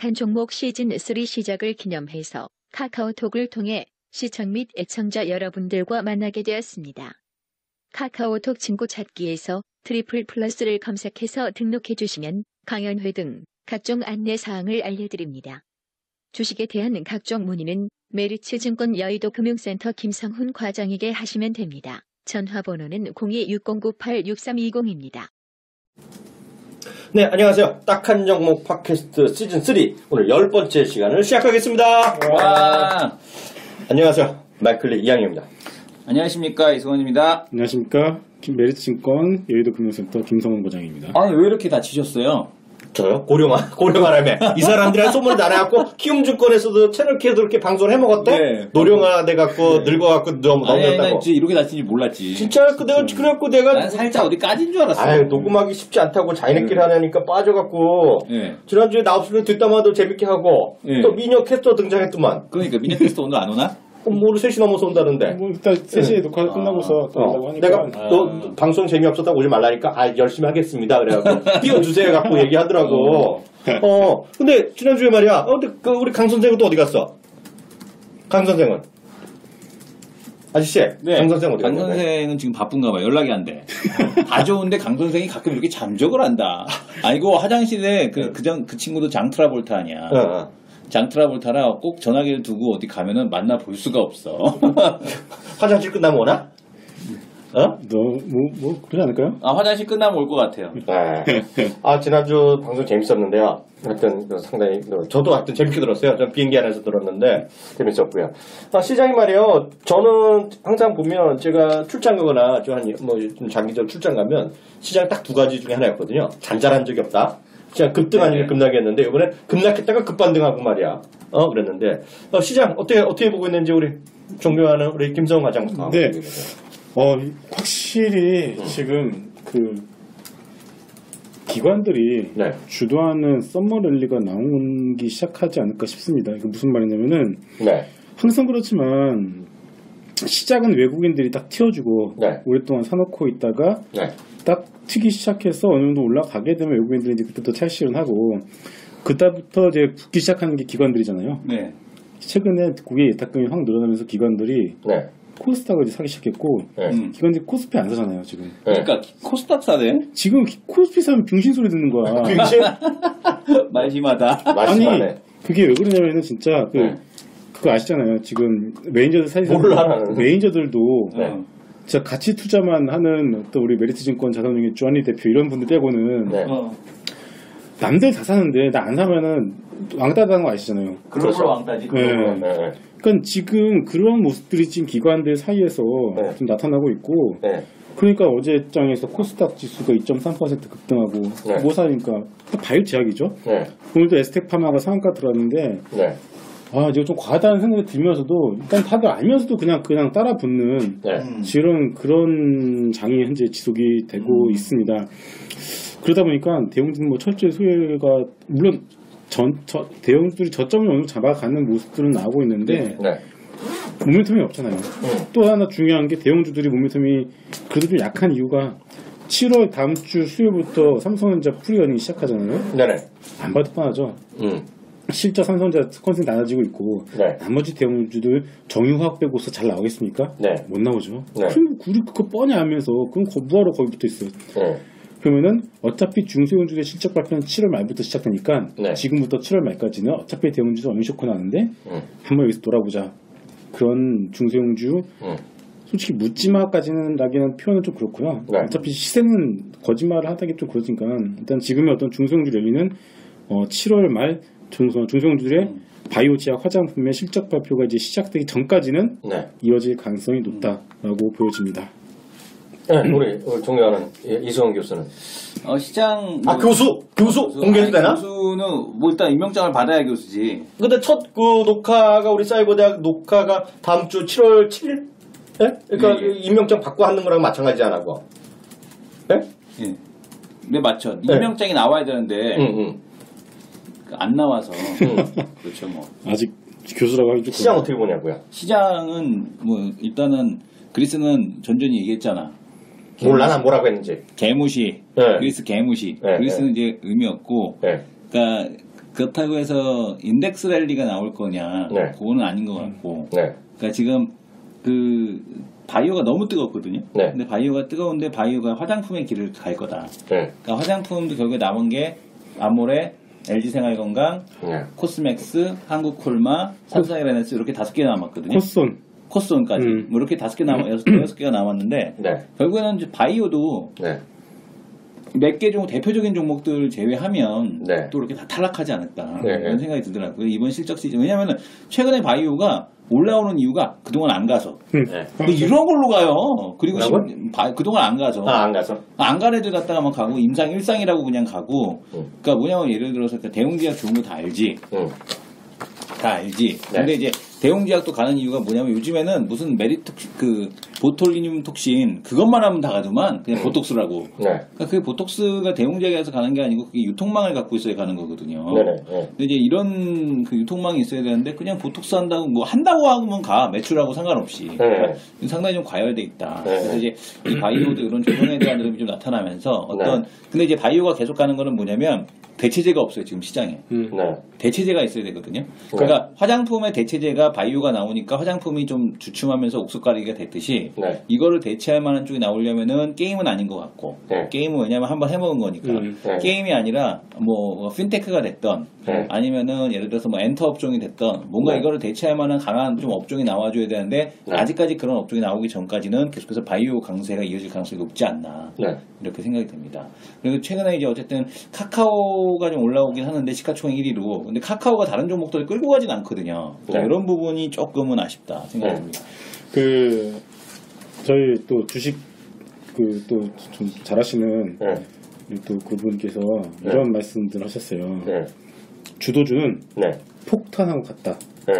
딱한 종목 시즌3 시작을 기념해서 카카오톡을 통해 시청 및 애청자 여러분들과 만나게 되었습니다. 카카오톡 친구 찾기에서 트리플 플러스를 검색해서 등록해 주시면 강연회 등 각종 안내사항을 알려드립니다. 주식에 대한 각종 문의는 메리츠증권 여의도 금융센터 김성훈 과장에게 하시면 됩니다. 전화번호는 0260986320입니다. 네, 안녕하세요. 딱한 종목 팟캐스트 시즌3 오늘 10번째 시간을 시작하겠습니다. 와. 안녕하세요. 마이클리 이양희입니다. 안녕하십니까, 이승원입니다. 안녕하십니까. 메리츠증권 여의도 금융센터 김성훈 과장입니다. 아, 왜 이렇게 다치셨어요? 저요? 고령화라며. 이 사람들이랑 소문을 나눠갖고 키움증권에서도 채널키에도 이렇게 방송을 해먹었대? 네. 노령화 돼갖고 늙어갖고 넘겼다고. 이렇게 다치는지 몰랐지. 진짜 그래갖고 내가 난 살짝 어디 까진 줄 알았어. 아유, 녹음하기 쉽지 않다고 자기네끼리 하냐니까 빠져갖고 지난주에 나 없으면 뒷담화도 재밌게 하고 또 미녀 캐스터 등장했더만. 그러니까 미녀 캐스터 오늘 안 오나? 뭐 3시 넘어서 온다는데. 뭐 일단 3시에 녹화 끝나고서 또 온다고 하니까. 내가 너 방송 재미없었다고 오지 말라니까 열심히 하겠습니다. 그래갖고 띄워주세요 갖고 얘기하더라고. 근데 지난주에 말이야. 근데 우리 강 선생은 또 어디 갔어? 강 선생은? 아저씨, 네. 강 선생 어디 갔어? 강 선생은 지금 바쁜가 봐. 연락이 안 돼. 다 좋은데 강 선생이 가끔 이렇게 잠적을 한다. 아이고 화장실에 그 친구도 장트라볼타 아니야. 장트라볼타라 꼭 전화기를 두고 어디 가면은 만나 볼 수가 없어. 화장실 끝나면 오나? 그러지 않을까요? 화장실 끝나면 올 것 같아요. 네. 지난주 방송 재밌었는데요. 하여튼, 상당히, 저도 하여튼 재밌게 들었어요. 전 비행기 안에서 들었는데, 재밌었고요. 시장이 말이에요. 저는 항상 보면 제가 출장 가거나, 좀 장기적 출장 가면, 시장 딱 두 가지 중에 하나였거든요. 잔잘한 적이 없다. 그냥 급등 아니면 급락이었는데 이번에 급락했다가 급반등하고 말이야. 그랬는데 시장 어떻게 보고 있는지 우리 존경하는 우리 김성훈 과장부터. 네. 확실히 지금 그 기관들이 주도하는 썸머 랠리가 나오기 시작하지 않을까 싶습니다. 이게 무슨 말이냐면은 항상 그렇지만 시작은 외국인들이 딱 튀어주고 오랫동안 사놓고 있다가 딱 튀기 시작해서 어느 정도 올라가게 되면 외국인들이 이제 그때부터 탈실은 하고 그때부터 이제 붙기 시작하는 게 기관들이잖아요. 최근에 고객 예탁금이 확 늘어나면서 기관들이 코스닥을 이제 사기 시작했고 기관들이 코스피 안 사잖아요 지금. 그러니까 코스닥 사네. 지금 코스피 사면 병신 소리 듣는 거야. 병신? 말심하다. 아니 그게 왜 그러냐면은 진짜 그거 아시잖아요. 지금 매니저들 사이에서 매니저들도 진짜 가치 투자만 하는 또 우리 메리츠증권 자산운용의 주한리 대표 이런 분들 빼고는 남들 다 사는데 나 안 사면은 왕따다는 거 아시잖아요. 그렇죠. 왕따지. 그러니까 지금 그런 모습들이 지금 기관들 사이에서 좀 나타나고 있고 그러니까 어제장에서 코스닥 지수가 2.3% 급등하고 뭐 사니까 바이오 제약이죠. 오늘도 에스텍파마가 상한가 들어왔는데 이거 좀 과하다는 생각이 들면서도 일단 다들 알면서도 그냥 따라 붙는 지금 그런 장이 현재 지속이 되고 있습니다. 그러다 보니까 대형주는 뭐 철저히 소외가 물론 대형주들이 저점을 어느 정도 잡아가는 모습들은 나오고 있는데 모멘텀이 없잖아요. 또 하나 중요한 게 대형주들이 모멘텀이 그래도 좀 약한 이유가 7월 다음 주 수요일부터 삼성전자 프리어닝 시작하잖아요. 안 봐도 뻔하죠. 실적 삼성전자 컨센트 나눠지고 있고 나머지 대형주들 정유화학 빼고서 잘 나오겠습니까? 못 나오죠. 그럼 우리 그거 뻔히 알면서 그럼 뭐하러 거기 붙어 있어요? 그러면은 어차피 중소형주의 실적 발표는 7월 말부터 시작되니까 지금부터 7월 말까지는 어차피 대형주도 어닝쇼크 나는데 한번 여기서 돌아보자. 그런 중소형주 솔직히 묻지마까지는 라기는 표현은 좀 그렇고요. 어차피 시세는 거짓말을 하다기 좀 그러니까 일단 지금의 어떤 중소형주 랠리는 7월 말 중소형주들의 바이오 제약 화장품의 실적 발표가 이제 시작되기 전까지는 이어질 가능성이 높다라고 보여집니다. 우리 존경하는 이수원 교수는 시장 교수 공개해도 되나? 교수는 뭐 일단 임명장을 받아야 교수지. 근데 첫 녹화가 우리 사이버대학 녹화가 다음 주 7월 7일? 그러니까 임명장 받고 하는 거랑 마찬가지지 않고? 네 맞죠. 임명장이 나와야 되는데 안 나와서 그렇죠 뭐. 아직 교수라고 하기 좀 시장 어떻게 보냐고요? 시장은 뭐 일단은 그리스는 전전히 얘기했잖아. 몰라 난 뭐라고 했는지. 개무시. 그리스 개무시. 그리스는 이제 의미 없고. 그러니까 그렇다고 해서 인덱스 랠리가 나올 거냐? 네. 그거는 아닌 것 같고. 네. 그러니까 지금 그 바이오가 너무 뜨겁거든요. 네. 근데 바이오가 뜨거운데 바이오가 화장품의 길을 갈 거다. 네. 그러니까 화장품도 결국에 남은 게 아모레, LG생활건강, 네. 코스맥스, 한국콜마, 삼성에너지 이렇게 5개 남았거든요. 코스온까지 뭐 이렇게 5개 여섯 개가 남았는데 네. 결국에는 이제 바이오도 네. 몇 개 종 대표적인 종목들 제외하면 네. 또 이렇게 다 타락하지 않을까 네. 이런 생각이 들더라고요. 이번 실적 시즌 왜냐하면 최근에 바이오가 올라오는 이유가 그동안 안 가서 네. 근데 이런 걸로 가요. 그리고 그동안 안 가서 안 가서 안 간 애들 갔다가만 가고 임상 일상이라고 그냥 가고 그러니까 뭐냐면 예를 들어서 대웅제약 좋은 거 다 알지. 다 알지. 네. 근데 이제 대웅제약도 가는 이유가 뭐냐면 요즘에는 무슨 보톨리늄 톡신 그것만 하면 다 가더만 그냥 보톡스라고. 네. 그러니까 그 보톡스가 대웅제약에서 가는 게 아니고 그게 유통망을 갖고 있어야 가는 거거든요. 네네. 네. 근데 이제 이런 그 유통망이 있어야 되는데 그냥 보톡스 한다고 뭐 한다고 하면 가 매출하고 상관없이. 네. 그러니까 상당히 좀 과열돼 있다. 네. 그래서 이제 이 바이오도 이런 조정에 대한 흐름이 좀 나타나면서 근데 이제 바이오가 계속 가는 거는 뭐냐면 대체제가 없어요 지금 시장에. 네. 대체제가 있어야 되거든요. 그러니까 화장품의 대체제가 바이오가 나오니까 화장품이 좀 주춤하면서 옥수가리가 됐듯이 네. 이거를 대체할 만한 쪽이 나오려면은 게임은 아닌 것 같고 네. 게임은 왜냐면 한번 해먹은 거니까 네. 게임이 아니라 뭐 핀테크가 됐던 네. 아니면은 예를 들어서 뭐 엔터 업종이 됐던 뭔가 네. 이거를 대체할 만한 강한 좀 업종이 나와줘야 되는데 네. 아직까지 그런 업종이 나오기 전까지는 계속해서 바이오 강세가 이어질 가능성이 높지 않나 네. 이렇게 생각이 됩니다. 그리고 최근에 이제 어쨌든 카카오가 좀 올라오긴 하는데 시가총액 1위로 근데 카카오가 다른 종목들을 끌고 가진 않거든요. 네. 이런 부분이 조금은 아쉽다 생각이 듭니다. 그 저희 또 주식 그 또 좀 잘하시는 또 그분께서 이런 말씀들 하셨어요. 네. 주도주는 네. 폭탄하고 같다. 네.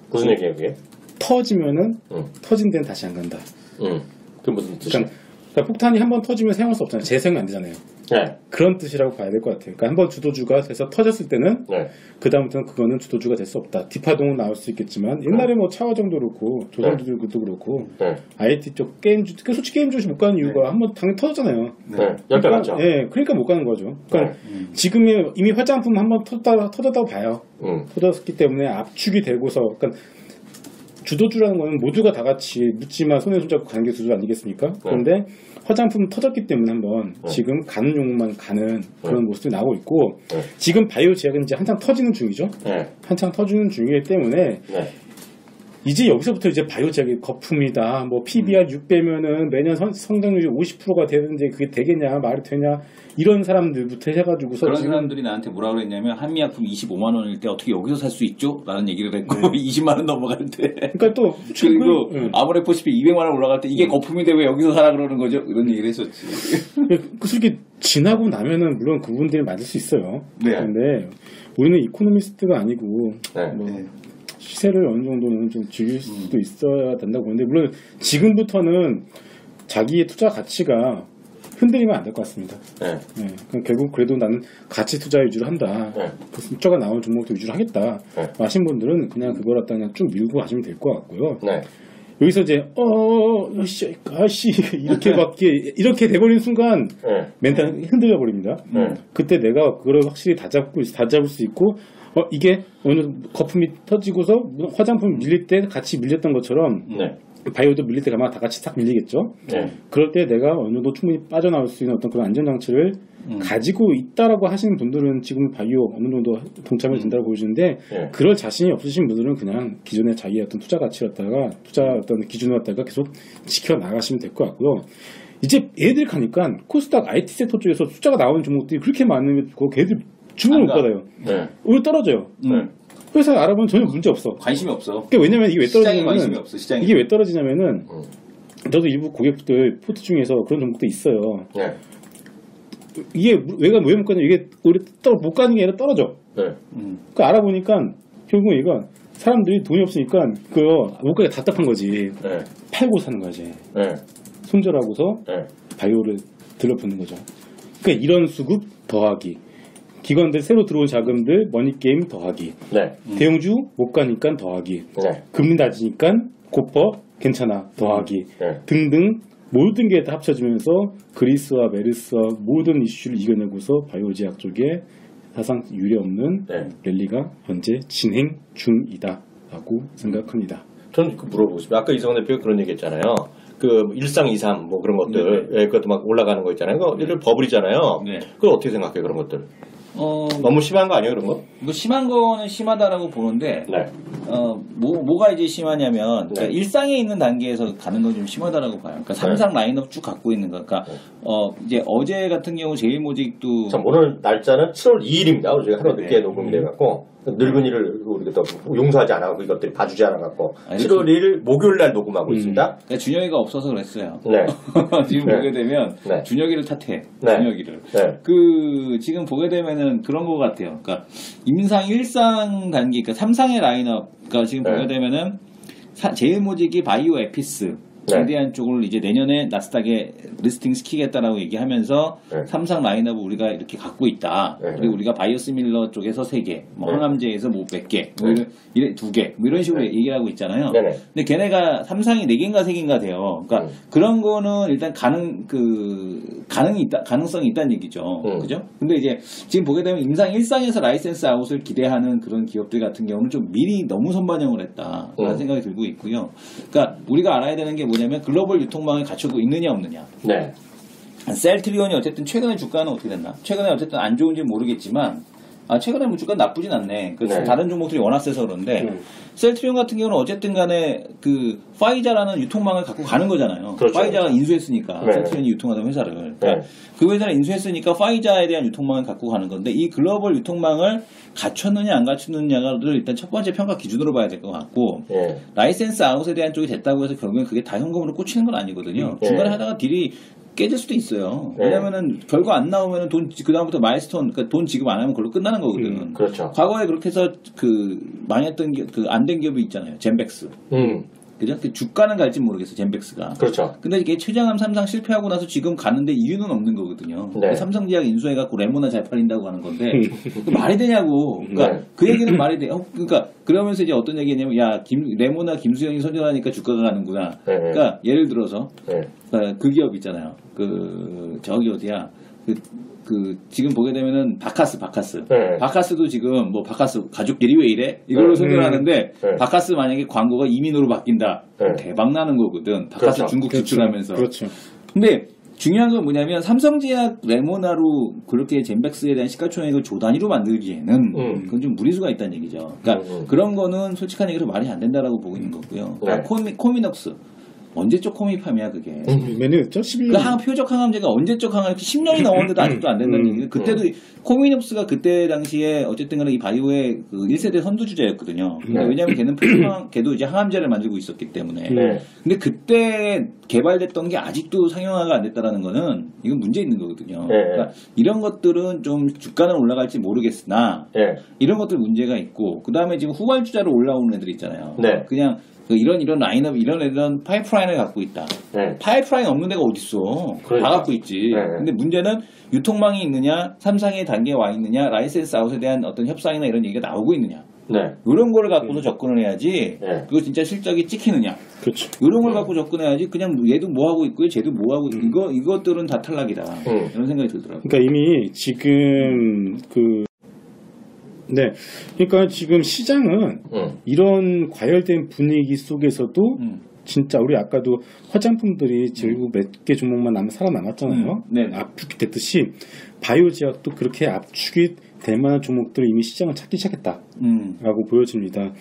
무슨 얘기예요, 그게? 터지면은 터진 데는 다시 안 간다. 그 무슨 뜻이에요? 그러니까 폭탄이 한번 터지면 사용할 수 없잖아요. 재사용이 안 되잖아요. 네. 그런 뜻이라고 봐야 될 것 같아요. 그러니까 한번 주도주가 돼서 터졌을 때는 그 다음부터는 그거는 주도주가 될 수 없다. 뒷파동은 나올 수 있겠지만 옛날에 뭐 차화정도 그렇고 조선주들도 그렇고 IT 쪽 게임주, 솔직히 게임주시 못 가는 이유가 한번 당연히 터졌잖아요. 네. 열배 맞죠? 예, 그러니까 못 가는 거죠. 그러니까 지금이 이미 화장품 한번 터졌다고 봐요. 터졌기 때문에 압축이 되고서 그러니까 주도주라는 거는 모두가 다 같이 묻지마 손에 손잡고 가는 게 주도 아니겠습니까? 그런데 화장품 터졌기 때문에 한번 지금 가는 종목만 가는 그런 모습이 나오고 있고 지금 바이오 제약은 이제 한창 터지는 중이죠. 한창 터지는 중이기 때문에 이제 여기서부터 이제 바이오 제약이 거품이다. 뭐 PBR 6배면은 매년 성장률이 50%가 되는데 그게 되겠냐 말이 되냐 이런 사람들부터 해가지고서 그런 사람들이 나한테 뭐라 그랬냐면 한미약품 25만 원일 때 어떻게 여기서 살 수 있죠? 라는 얘기를 했고 20만 원 넘어갈 때 그러니까 또 그리고 아모레포시피 200만 원 올라갈 때 이게 거품인데 왜 여기서 사라 그러는 거죠? 이런 얘기를 했었지. 솔직히 지나고 나면은 물론 그분들이 맞을 수 있어요. 네. 그런데 우리는 이코노미스트가 아니고 뭐 시세를 어느 정도는 좀 즐길 수도 있어야 된다고 보는데 물론 지금부터는 자기의 투자 가치가 흔들리면 안 될 것 같습니다. 결국 그래도 나는 가치 투자 위주로 한다. 그 숫자가 나오는 종목도 위주로 하겠다. 하신 분들은 그냥 그걸 갖다 그냥 쭉 밀고 가시면 될 것 같고요. 여기서 이제 아씨 이렇게 막 이렇게 돼버리는 순간 멘탈이 흔들려 버립니다. 그때 내가 그걸 확실히 다 잡을 수 있고 이게 어느 거품이 터지고서 화장품 밀릴 때 같이 밀렸던 것처럼 바이오도 밀릴 때 아마 다 같이 싹 밀리겠죠. 그럴 때 내가 어느 정도 충분히 빠져나올 수 있는 어떤 그런 안전장치를 가지고 있다라고 하시는 분들은 지금 바이오 어느 정도 동참이 된다고 보여주는데 그럴 자신이 없으신 분들은 그냥 기존의 자기의 어떤 투자 가치였다가 투자 어떤 기준을 갖다가 계속 지켜나가시면 될 것 같고요. 이제 애들 가니까 코스닥 IT 섹터 쪽에서 숫자가 나오는 종목들이 그렇게 많으면 걔들 주문을 못 받아요. 오히려 떨어져요. 회사 알아보면 전혀 문제 없어. 관심이 없어. 그러니까 왜냐면 이게 왜 떨어지냐면 관심이 없어, 시장에. 이게 왜 떨어지냐면은 저도 일부 고객들 포트 중에서 그런 종목도 있어요. 이게 왜 못 가냐? 이게 우리 못 가는 게 아니라 떨어져. 그러니까 알아보니까 결국 얘가 사람들이 돈이 없으니까 그거 못 가게 답답한 거지. 팔고 사는 거지. 손절하고서 바이오를 들러붙는 거죠. 그러니까 이런 수급 더하기. 기관들 새로 들어온 자금들 머니게임 더하기 대형주 못 가니까 더하기 금리 낮으니까 고퍼 괜찮아 더하기 등등 모든 게 다 합쳐지면서 그리스와 메르스와 모든 이슈를 이겨내고서 바이오제약 쪽에 사상 유례없는 랠리가 현재 진행 중이다라고 생각합니다. 저는 물어보고 싶어요. 아까 이성원 대표가 그런 얘기 했잖아요. 그 1상 2, 3 뭐 그런 것들, 그것도 막 올라가는 거 있잖아요. 그거 예를 버블이잖아요. 그걸 어떻게 생각해요, 그런 것들? 너무 심한 거 아니에요, 그런 거? 뭐 심한 거는 심하다라고 보는데, 뭐가 이제 심하냐면, 그러니까 일상에 있는 단계에서 가는 건 좀 심하다라고 봐요. 그러니까 3상 라인업 쭉 갖고 있는 거. 그러니까, 이제 어제 같은 경우 제일모직도. 참, 오늘 날짜는 7월 2일입니다. 우리가 하루 늦게 녹음이 돼갖고, 늙은이를 우리가 또 용서하지 않아갖고, 이것들이 봐주지 않아갖고, 7월 2일 목요일날 녹음하고 있습니다. 그러니까 준혁이가 없어서 그랬어요. 네. 지금 보게 되면, 준혁이를 탓해. 준혁이를. 지금 보게 되면은 그런 것 같아요. 그러니까, 임상 1상 단계, 그러니까 3상의 라인업, 그러니까 지금 보게 되면은, 제일모직이 바이오 에피스, 에 대한 쪽을 이제 내년에 나스닥에 리스팅 시키겠다라고 얘기하면서 3상 라인업을 우리가 이렇게 갖고 있다. 그리고 우리가 바이오시밀러 쪽에서 3개, 뭐 항암제에서 뭐 100개, 뭐 2개, 뭐 이런 식으로 얘기를 하고 있잖아요. 근데 걔네가 3상이 4개인가 3개인가 돼요. 그러니까 그런 거는 일단 가능성이 있다는 얘기죠. 그죠? 근데 이제 지금 보게 되면 임상 1상에서 라이센스 아웃을 기대하는 그런 기업들 같은 경우는 좀 미리 너무 선반영을 했다라는 생각이 들고 있고요. 그러니까 우리가 알아야 되는 게 뭐냐면 글로벌 유통망을 갖추고 있느냐 없느냐. 셀트리온이 어쨌든 최근에 주가는 어떻게 됐나? 최근에 어쨌든 안 좋은지 모르겠지만 최근에 뭐 주가 나쁘진 않네. 다른 종목들이 워낙 세서 그런데 셀트리온 같은 경우는 어쨌든 간에 그 파이자라는 유통망을 갖고 가는 거잖아요. 파이자가 인수했으니까 셀트리온이 유통하던 회사를. 그러니까 그 회사를 인수했으니까 파이자에 대한 유통망을 갖고 가는 건데 이 글로벌 유통망을 갖췄느냐 안 갖췄느냐를 일단 첫 번째 평가 기준으로 봐야 될 것 같고 라이센스 아웃에 대한 쪽이 됐다고 해서 결국엔 그게 다 현금으로 꽂히는 건 아니거든요. 중간에 하다가 딜이 깨질 수도 있어요. 왜냐면은 결과 안 나오면은 그 다음부터 마일스톤, 그러니까 돈 지급 안 하면 그걸로 끝나는 거거든. 과거에 그렇게 해서 망했던 안 된 기업이 있잖아요. 젠백스. 그죠? 주가는 갈지 모르겠어, 젠백스가. 근데 이게 최장암 3상 실패하고 나서 지금 가는데 이유는 없는 거거든요. 삼성제약 인수해갖고 레모나 잘 팔린다고 하는 건데, 말이 되냐고. 그러니까 그 얘기는 말이 돼. 그러니까 그러면서 이제 어떤 얘기냐면, 레모나 김수영이 선전하니까 주가가 가는구나. 그러니까 예를 들어서, 그 기업 있잖아요. 저기 어디야. 지금 보게 되면은 바카스도 지금 뭐 바카스 가족끼리 왜 이래? 이걸로 선전하는데 바카스 만약에 광고가 이민으로 바뀐다. 대박 나는 거거든. 바카스 중국 진출하면서. 근데 중요한 건 뭐냐면 삼성제약 레모나로 그렇게 젠백스에 대한 시가총액을 조 단위로 만들기에는 그건 좀 무리수가 있다는 얘기죠. 그러니까 그런 거는 솔직한 얘기로 말이 안 된다라고 보고 있는 거고요. 코미넉스. 언제적 코미팜이야 그게. 몇 년이었죠? 11년. 표적 항암제가 언제적 항암 10년이 넘었는데도 아직도 안 된다는 얘기예요. 그때도 코미놉스가 그때 당시에 어쨌든 간에 이 바이오의 그 1세대 선두주자였거든요. 왜냐하면 걔는 걔도 이제 항암제를 만들고 있었기 때문에. 근데 그때 개발됐던 게 아직도 상용화가 안 됐다라는 거는 이건 문제 있는 거거든요. 그러니까 이런 것들은 좀 주가는 올라갈지 모르겠으나 이런 것들 문제가 있고 그 다음에 지금 후발주자로 올라오는 애들 있잖아요. 그냥 이런 라인업, 이런 파이프라인을 갖고 있다. 파이프라인 없는 데가 어딨어. 다 갖고 있지. 근데 문제는 유통망이 있느냐, 3상의 단계에 와 있느냐, 라이센스 아웃에 대한 어떤 협상이나 이런 얘기가 나오고 있느냐. 이런 거를 갖고서 접근을 해야지, 그거 진짜 실적이 찍히느냐. 이런 걸 갖고 접근해야지, 그냥 얘도 뭐 하고 있고요, 쟤도 뭐 하고 있고, 이것들은 다 탈락이다. 이런 생각이 들더라고요. 그러니까 이미 지금 그러니까 지금 시장은 이런 과열된 분위기 속에서도 진짜 우리 아까도 화장품들이 지금 몇 개 종목만 살아남았잖아요. 압축이 됐듯이 바이오 제약도 그렇게 압축이 될 만한 종목들을 이미 시장을 찾기 시작했다라고 보여집니다.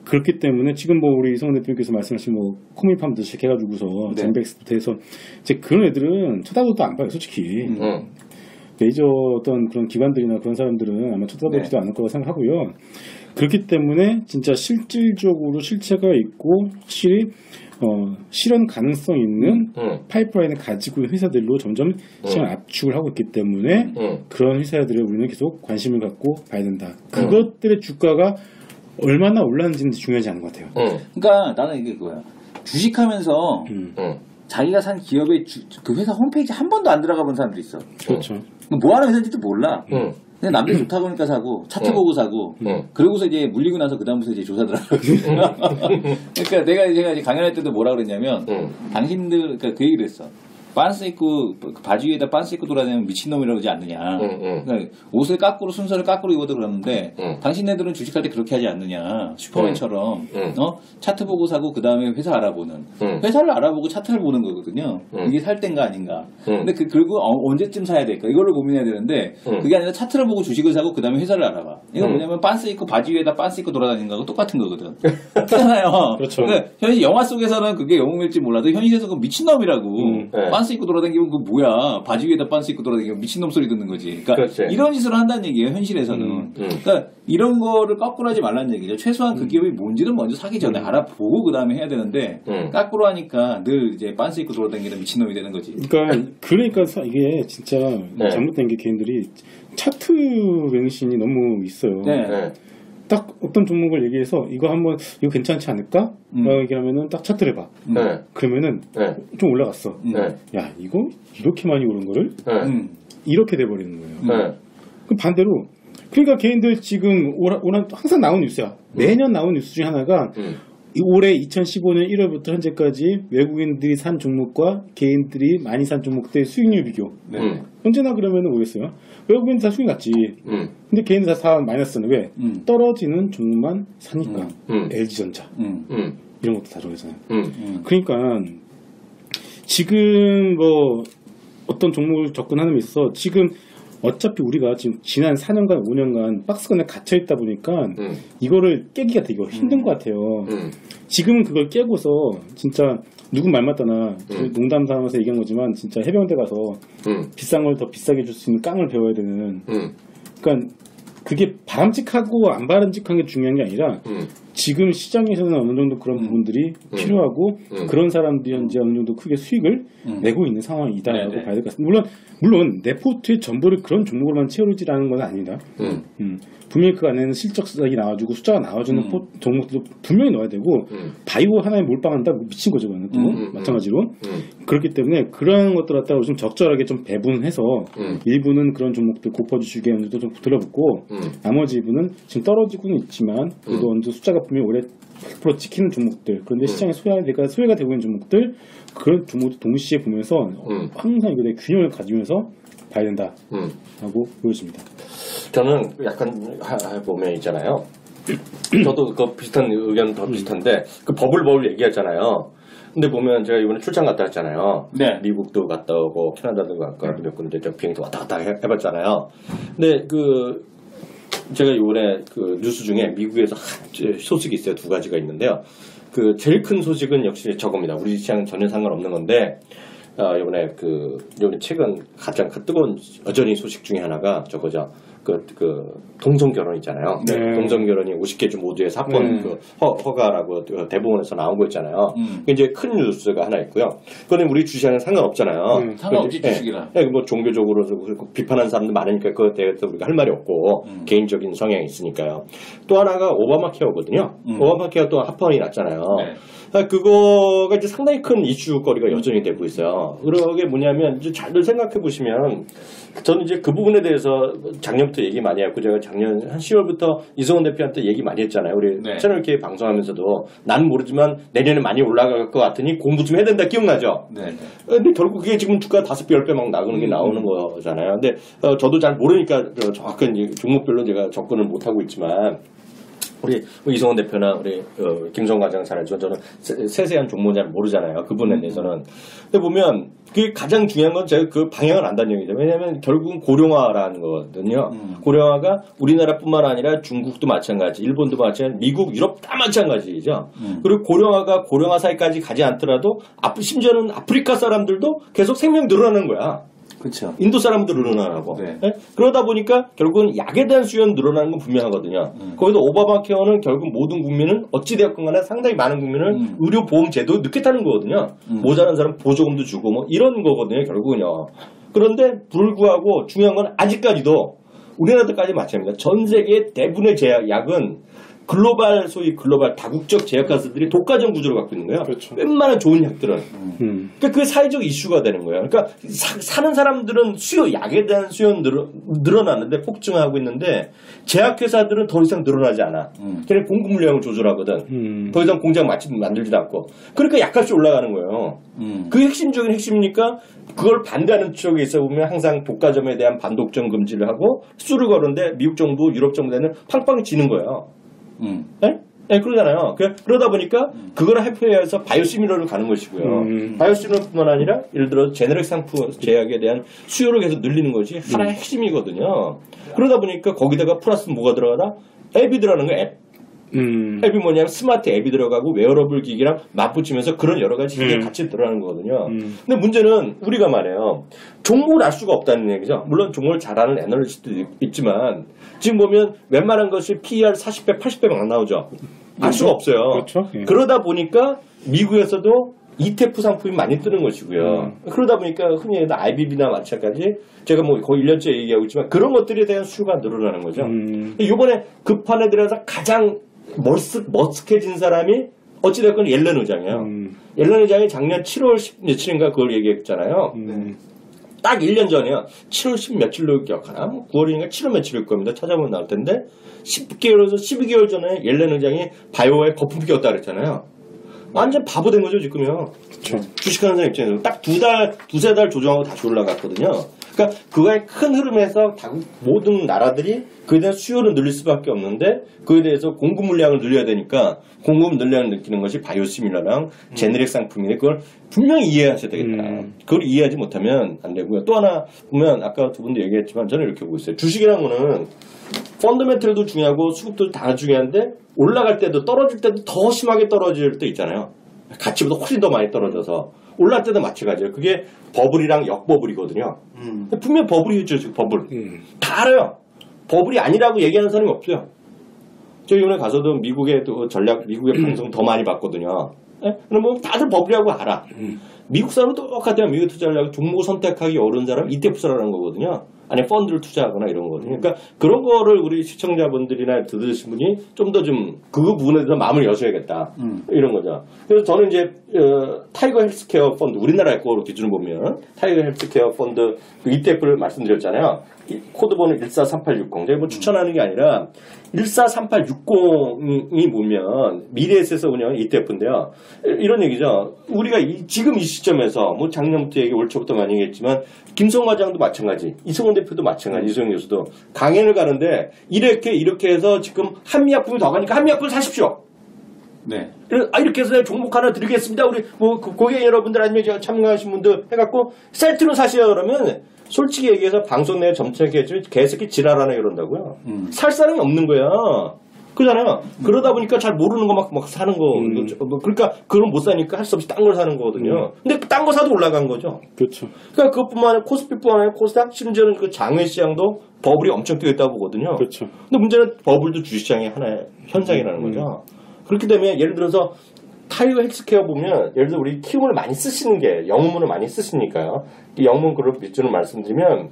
그렇기 때문에 지금 뭐 우리 이성훈 대표께서 말씀하신 뭐 코미팜도 시작해가지고서 젠백스도 돼서 이제 그런 애들은 쳐다보도 안 봐요, 솔직히. 메이저 어떤 그런 기관들이나 그런 사람들은 아마 쳐다보지도 않을 거라고 생각하고요. 그렇기 때문에 진짜 실질적으로 실체가 있고 확실히 실현 가능성 있는 파이프라인을 가지고 있는 회사들로 점점 시장 압축을 하고 있기 때문에 그런 회사들을 우리는 계속 관심을 갖고 봐야 된다. 그것들의 주가가 얼마나 올랐는지는 중요하지 않은 것 같아요. 그러니까 나는 이게 그거야. 주식하면서 자기가 산 기업의 그 회사 홈페이지 한 번도 안 들어가 본 사람들이 있어. 뭐 하는 회사인지도 몰라. 그냥 남들이 좋다고 그러니까 사고, 차트 보고 사고, 그러고서 이제 물리고 나서 그다음부터 이제 조사 들어가고. 그러니까 제가 이제 강연할 때도 뭐라 그랬냐면, 당신들, 그러니까 그 얘기를 했어. 빤스 입고 바지 위에다 빤스 입고 돌아다니면 미친놈이라고 그러지 않느냐. 그러니까 옷을 순서를 까꾸로 입어도 그러는데 당신네들은 주식할 때 그렇게 하지 않느냐. 슈퍼맨처럼 차트 보고 사고 그 다음에 회사 알아보는. 회사를 알아보고 차트를 보는 거거든요. 이게 살 땐가 아닌가. 근데 그리고 언제쯤 사야 될까 이거를 고민해야 되는데 그게 아니라 차트를 보고 주식을 사고 그 다음에 회사를 알아봐. 이건 뭐냐면 빤스 입고 바지 위에다 빤스 입고 돌아다니는 거하고 똑같은 거거든. 그렇잖아요. 그렇죠. 그러니까 현실 영화 속에서는 그게 영웅일지 몰라도 현실에서 그 미친놈이라고. 빤스 입고 돌아다니면 그 뭐야. 바지 위에다 빤스 입고 돌아다니면 미친놈 소리 듣는 거지. 그러니까 그렇지. 이런 짓을 한다는 얘기예요. 현실에서는. 그러니까 이런 거를 거꾸로 하지 말라는 얘기죠. 최소한 그 기업이 뭔지는 먼저 사기 전에 알아보고 그 다음에 해야 되는데 거꾸로 하니까 늘 이제 빤스 입고 돌아다니는 미친놈이 되는 거지. 그러니까 이게 진짜 잘못된 게 개인들이 차트 맹신이 너무 있어요. 딱 어떤 종목을 얘기해서 이거 괜찮지 않을까? 라고 얘기하면은 딱 차트를 봐. 그러면은 좀 올라갔어. 야, 이거 이렇게 많이 오른 거를 이렇게 돼버리는 거예요. 그럼 반대로 그러니까 개인들 지금 항상 나오는 뉴스야. 매년 나오는 뉴스 중에 하나가 올해 2015년 1월부터 현재까지 외국인들이 산 종목과 개인들이 많이 산 종목들의 수익률 비교. 언제나 그러면은 뭐겠어요? 외국인들 다 수익 났지. 근데 개인들 다 마이너스는 왜? 떨어지는 종목만 사니까. LG전자. 이런 것도 다 저기잖아요. 그러니까 지금 뭐 어떤 종목을 접근하는 데 있어서 지금 어차피 우리가 지금 지난 4년간 5년간 박스권에 갇혀있다 보니까 이거를 깨기가 되게 힘든 것 같아요. 지금은 그걸 깨고서 진짜 누군 말 맞다나 농담 삼아서 얘기한 거지만 진짜 해병대 가서 비싼 걸 더 비싸게 줄 수 있는 깡을 배워야 되는. 그러니까 그게 바람직하고 안 바람직한 게 중요한 게 아니라 지금 시장에서는 어느 정도 그런 부분들이 필요하고 그런 사람들이 현재 어느 정도 크게 수익을 내고 있는 상황이다라고 봐야 될 것 같습니다. 물론 내 포트의 전부를 그런 종목으로만 채우지라는 건 아니다. 분명히 그 안에는 실적이 나와주고 숫자가 나와주는 종목들도 분명히 넣어야 되고 바이오 하나에 몰빵한다 미친 거죠. 또 마찬가지로 그렇기 때문에 그런 것들 갖다가 좀 적절하게 좀 배분해서 일부는 그런 종목들 고퍼 주식에 어느 정도 좀 들어붙고 나머지 일부는 지금 떨어지고는 있지만 그래도 어느 정도 숫자가 분명히 올해 100% 찍히는 종목들 그런데 시장에 소외가 되고 있는 종목들 그런 종목들 동시에 보면서 항상 이거에 균형을 가지면서 봐야 된다라고 보여집니다. 저는 약간 보면 있잖아요. 저도 그 비슷한 의견 더 비슷한데 그 버블 얘기했잖아요. 근데 보면 제가 이번에 출장 갔다 왔잖아요. 미국도 갔다 오고 캐나다도 갔다 오고 몇 군데 비행도 왔다 갔다 해봤잖아요. 근데 제가 이번에 그 뉴스 중에 미국에서 소식이 있어요. 두 가지가 있는데요. 그 제일 큰 소식은 역시 저겁니다. 우리 시장은 전혀 상관없는 건데 이번에 최근 가장 뜨거운 여전히 소식 중에 하나가 저거죠. 동성 결혼 있잖아요. 동성 결혼이 50개 주 모두의 사건 허가라고 대법원에서 나온 거 있잖아요. 그게 이제 큰 뉴스가 하나 있고요. 그거는 우리 주식하는 상관없잖아요. 상관없지 주식이랑. 뭐 종교적으로 비판하는 사람도 많으니까 그거에 대해서 우리가 할 말이 없고 개인적인 성향이 있으니까요. 또 하나가 오바마 케어거든요. 오바마 케어 또 합헌이 났잖아요. 그거가 이제 상당히 큰 이슈거리가 여전히 되고 있어요. 그러게 뭐냐면 이제 잘 생각해 보시면 저는 이제 그 부분에 대해서 작년부터 얘기 많이 했고 제가 작년 한 10월부터 이성원 대표한테 얘기 많이 했잖아요. 우리 채널K 방송하면서도 난 모르지만 내년에 많이 올라갈 것 같으니 공부 좀 해야 된다 기억나죠? 근데 결국 그게 지금 주가 5배, 10배 막 나오는 거잖아요. 근데 저도 잘 모르니까 정확한 종목별로 제가 접근을 못 하고 있지만 우리 이성원 대표나 우리 김성 과장 잘 알죠. 저는 세세한 종목은 잘 모르잖아요. 그분에 대해서는. 근데 보면 그게 가장 중요한 건 제가 그 방향을 안다는 얘기죠. 왜냐하면 결국은 고령화라는 거거든요. 고령화가 우리나라뿐만 아니라 중국도 마찬가지, 일본도 마찬가지, 미국, 유럽 다 마찬가지죠. 그리고 고령화가 고령화 사이까지 가지 않더라도 심지어는 아프리카 사람들도 계속 생명 늘어나는 거야. 그렇죠. 인도 사람들 늘어나고. 그러다 보니까 결국은 약에 대한 수요는 늘어나는 건 분명하거든요. 거기서 오바마 케어는 결국 모든 국민은 어찌되었건 간에 상당히 많은 국민은 의료보험 제도 늦게 타는 거거든요. 모자란 사람 보조금도 주고 뭐 이런 거거든요. 결국은요. 그런데 불구하고 중요한 건 아직까지도 우리나라도까지 마찬가지입니다. 전 세계 대부분의 약은 소위 글로벌 다국적 제약회사들이 독과점 구조를 갖고 있는 거예요. 그렇죠. 웬만한 좋은 약들은. 그러니까 그게 사회적 이슈가 되는 거예요. 그러니까 사는 사람들은 약에 대한 수요는 늘어나는데 폭증하고 있는데 제약회사들은 더 이상 늘어나지 않아. 걔네 공급 물량을 조절하거든. 더 이상 공장 만들지도 않고. 그러니까 약값이 올라가는 거예요. 그게 핵심적인 핵심이니까 그걸 반대하는 쪽에 있어 보면 항상 독과점에 대한 반독점 금지를 하고 수를 거는데 미국 정부, 유럽 정부에는 팡팡 지는 거예요. 네? 네, 그러잖아요. 그러다 보니까 그걸 회피해서 바이오시밀러를 가는 것이고요. 바이오시밀러뿐만 아니라 예를 들어 제네릭 상품 제약에 대한 수요를 계속 늘리는 것이 하나의 핵심이거든요. 그러다 보니까 거기다가 플러스 뭐가 들어가다? 앱이 들어가는 거예요. 앱이 뭐냐면 스마트 앱이 들어가고 웨어러블 기기랑 맞붙이면서 그런 여러 가지 기기가 같이 들어가는 거거든요. 근데 문제는 우리가 말해요. 종목을 알 수가 없다는 얘기죠. 물론 종목을 잘하는 애널리스트도 있지만 지금 보면 웬만한 것이 PER 40배, 80배 막 나오죠. 알 수가 없어요. 그렇죠. 예. 그러다 보니까 미국에서도 ETF 상품이 많이 뜨는 것이고요. 그러다 보니까 흔히 얘기하는 IBB나 마찬가지 제가 뭐 거의 1년째 얘기하고 있지만 그런 것들에 대한 수요가 늘어나는 거죠. 이번에 그 판에 들어서 가장 머쓱해진 사람이 어찌됐건 옐런 의장이에요. 옐런 의장이 작년 7월 10 며칠인가 그걸 얘기했잖아요. 딱 1년 전이요. 7월 10 며칠로 기억하나? 9월인가 7월 며칠일 겁니다. 찾아보면 나올 텐데 10개월에서 12개월 전에 옐런 의장이 바이오에 거품이 꼈다 그랬잖아요. 완전 바보 된 거죠, 지금요. 그렇죠. 주식하는 사람 입장에서 딱 두세 달 조정하고 다시 올라갔거든요. 그러니까 그거의 큰 흐름에서 모든 나라들이 그에 대한 수요를 늘릴 수밖에 없는데 그에 대해서 공급 물량을 늘려야 되니까 공급 물량을 느끼는 것이 바이오시밀러랑 제네릭 상품인데 그걸 분명히 이해하셔야 되겠다. 그걸 이해하지 못하면 안 되고요. 또 하나 보면 아까 두 분도 얘기했지만 저는 이렇게 보고 있어요. 주식이라는 거는 펀더멘털도 중요하고 수급도 다 중요한데 올라갈 때도 떨어질 때도 더 심하게 떨어질 때 있잖아요. 가치보다 훨씬 더 많이 떨어져서 올라갈 때도 마찬가지예요. 그게 버블이랑 역버블이거든요. 분명히 버블이죠, 지금 버블. 다 알아요. 버블이 아니라고 얘기하는 사람이 없어요. 저 이번에 가서도 미국의 방송 더 많이 봤거든요. 네? 그러면 다들 버블이라고 알아. 미국 사람은 똑같아요. 미국 투자를 하고 종목을 선택하기 어려운 사람 ETF 사라는 거거든요. 아니 펀드를 투자하거나 이런 거거든요. 그러니까 그런 거를 우리 시청자분들이나 들으신 분이 좀 더 좀 그 부분에 대해서 마음을 여셔야겠다. 이런 거죠. 그래서 저는 이제 타이거 헬스케어 펀드 우리나라의 거로 기준을 보면 타이거 헬스케어 펀드 그 ETF를 말씀드렸잖아요. 코드번호 143860. 제가 뭐 추천하는 게 아니라 143860이 보면 미래에셋에서 운영하는 ETF인데요. 이런 얘기죠. 우리가 지금 이 시점에서 뭐 작년부터 얘기 올 초부터 많이 얘기했지만 김성호 과장도 마찬가지, 이성원 대표도 마찬가지, 이성영 교수도 강연을 가는데 이렇게 해서 지금 한미약품이 더 가니까 한미약품 사십시오. 네. 이렇게 해서 종목 하나 드리겠습니다. 우리 뭐 고객 여러분들 아니면 참가하신 분들 해갖고 세트로 사시요 그러면 솔직히 얘기해서 방송 내에 점잖게 개새끼 지랄하네 이런다고요. 살 사람이 없는 거야. 그잖아요. 그러다 보니까 잘 모르는 거 막 사는 거. 그러니까 그걸 못 사니까 할 수 없이 딴 걸 사는 거거든요. 근데 딴 거 사도 올라간 거죠. 그렇죠. 그러니까 그것뿐만 아니라 코스피뿐만 아니라 코스닥 심지어는 그 장외 시장도 버블이 엄청 뛰어 있다고 보거든요. 그렇죠. 근데 문제는 버블도 주식시장의 하나의 현상이라는 거죠. 그렇기 때문에 예를 들어서 타이거 헬스케어 보면 예를 들어 우리 키움을 많이 쓰시는 게 영문을 많이 쓰시니까요. 이 영문 그룹 밑줄을 말씀드리면